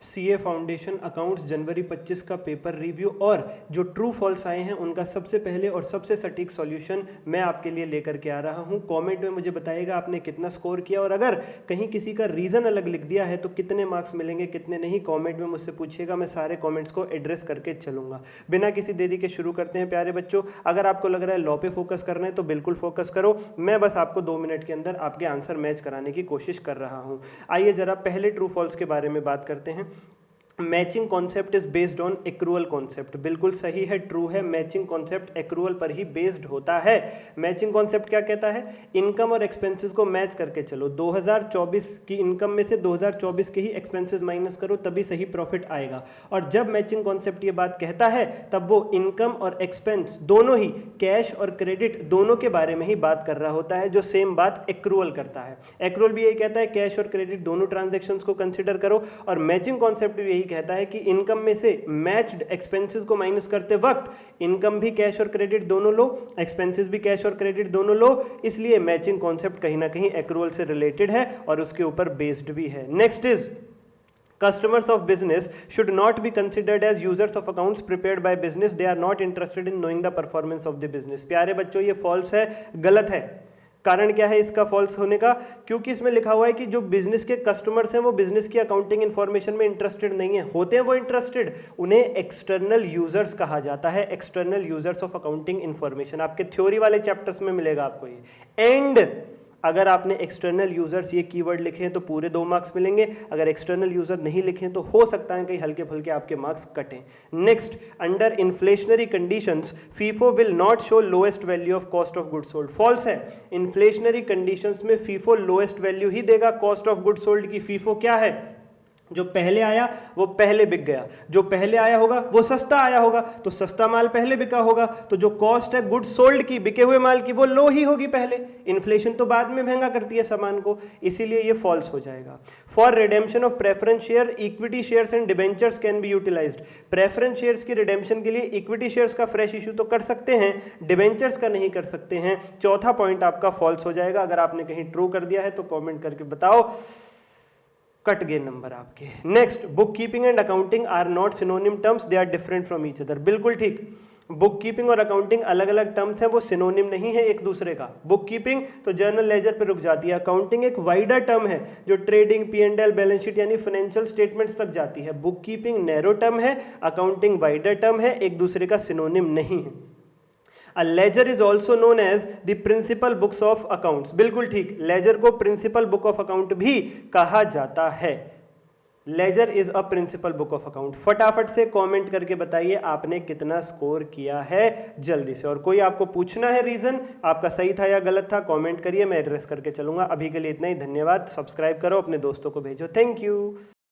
CA foundation accounts जनवरी 25 का paper review और जो ट्रू फॉल्स आए हैं उनका सबसे पहले और सबसे सटीक सॉल्यूशन मैं आपके लिए लेकर के आ रहा हूं। कमेंट में मुझे बताइएगा आपने कितना स्कोर किया और अगर कहीं किसी का रीज़न अलग लिख दिया है तो कितने मार्क्स मिलेंगे कितने नहीं, कमेंट में मुझसे पूछिएगा। मैं सारे कमेंट्स को एड्रेस करके चलूंगा। बिना किसी देरी के शुरू करते हैं प्यारे बच्चों। अगर आपको लग रहा है लॉ पे फोकस करना है तो बिल्कुल फोकस करो। मैं बस आपको 2 मिनट के अंदर आपके आंसर मैच कराने की कोशिश कर रहा हूं। आइए जरा पहले ट्रू फॉल्स के बारे में बात करते हैं। Matching concept is based on accrual concept. बिल्कुल सही है, ट्रू है। मैचिंग कॉन्सेप्ट एक्रूअल पर ही बेस्ड होता है। मैचिंग कॉन्सेप्ट क्या कहता है? इनकम और एक्सपेंसेस को मैच करके चलो। 2024 की इनकम में से 2024 के ही एक्सपेंसेस माइनस करो, तभी सही प्रॉफिट आएगा। और जब मैचिंग कॉन्सेप्ट ये बात कहता है तब वो इनकम और एक्सपेंस दोनों ही, कैश और क्रेडिट दोनों के बारे में ही बात कर रहा होता है, जो सेम बात एक्रूअल करता है। एक्रूअल भी यही कहता है कैश और क्रेडिट दोनों ट्रांजेक्शन्स को कंसिडर करो, और मैचिंग कॉन्सेप्ट भी यही कहता है कि इनकम में से मैच्ड एक्सपेंसेस को माइनस करते वक्त इनकम भी कैश और क्रेडिट दोनों लो, एक्सपेंसेस भी कैश और क्रेडिट दोनों लो। इसलिए मैचिंग कॉन्सेप्ट कहीं ना कहीं एक्रूअल से रिलेटेड है और उसके ऊपर बेस्ड भी है। Next is customers of business should not be considered as users of accounts prepared by business. They are not interested in knowing the performance of the business. प्यारे बच्चों ये फॉल्स है, गलत है। कारण क्या है इसका फॉल्स होने का? क्योंकि इसमें लिखा हुआ है कि जो बिजनेस के कस्टमर्स हैं वो बिजनेस की अकाउंटिंग इन्फॉर्मेशन में इंटरेस्टेड नहीं है। होते हैं वो इंटरेस्टेड, उन्हें एक्सटर्नल यूजर्स कहा जाता है, external users of accounting information. आपके थ्योरी वाले चैप्टर्स में मिलेगा आपको ये। एंड अगर आपने एक्सटर्नल यूजर्स ये कीवर्ड लिखे हैं तो पूरे 2 मार्क्स मिलेंगे। अगर एक्सटर्नल यूजर नहीं लिखे हैं तो हो सकता है कहीं हल्के फुल्के आपके मार्क्स कटें। Next, under inflationary conditions FIFO will not show lowest value of cost of good sold. False है। इन्फ्लेशनरी कंडीशंस में फीफो लोएस्ट वैल्यू ही देगा कॉस्ट ऑफ गुड सोल्ड की। फीफो क्या है? जो पहले आया वो पहले बिक गया, जो पहले आया होगा वो सस्ता आया होगा, तो सस्ता माल पहले बिका होगा, तो जो कॉस्ट है गुड सोल्ड की, बिके हुए माल की, वो लो ही होगी पहले। इन्फ्लेशन तो बाद में महंगा करती है सामान को, इसीलिए ये फॉल्स हो जाएगा। For redemption of preference share equity shares and debentures can be utilised. Preference shares की रिडेम्पशन के लिए इक्विटी शेयर्स का फ्रेश इशू तो कर सकते हैं, डिबेंचर्स का नहीं कर सकते हैं। चौथा पॉइंट आपका फॉल्स हो जाएगा। अगर आपने कहीं ट्रू कर दिया है तो कॉमेंट करके बताओ, कट गए नंबर आपके। Next, book keeping and accounting are not synonym terms, they are different from each other. बिल्कुल ठीक, बुक कीपिंग और अकाउंटिंग अलग अलग टर्म्स हैं, वो सिनोनिम नहीं है एक दूसरे का। बुक कीपिंग तो जर्नल लेजर पे रुक जाती है, अकाउंटिंग एक वाइडर टर्म है जो ट्रेडिंग, P&L, बैलेंस शीट यानी फाइनेंशियल स्टेटमेंट्स तक जाती है। बुक कीपिंग नैरो टर्म है, अकाउंटिंग वाइडर टर्म है, एक दूसरे का सिनोनिम नहीं है। A ledger is also known as the principal books of accounts. बिल्कुल ठीक, लेजर को प्रिंसिपल बुक ऑफ अकाउंट भी कहा जाता है। Ledger is a principal book of account. फटाफट से कमेंट करके बताइए आपने कितना स्कोर किया है जल्दी से। और कोई आपको पूछना है रीजन आपका सही था या गलत था, कमेंट करिए, मैं एड्रेस करके चलूंगा। अभी के लिए इतना ही, धन्यवाद। सब्सक्राइब करो, अपने दोस्तों को भेजो। Thank you.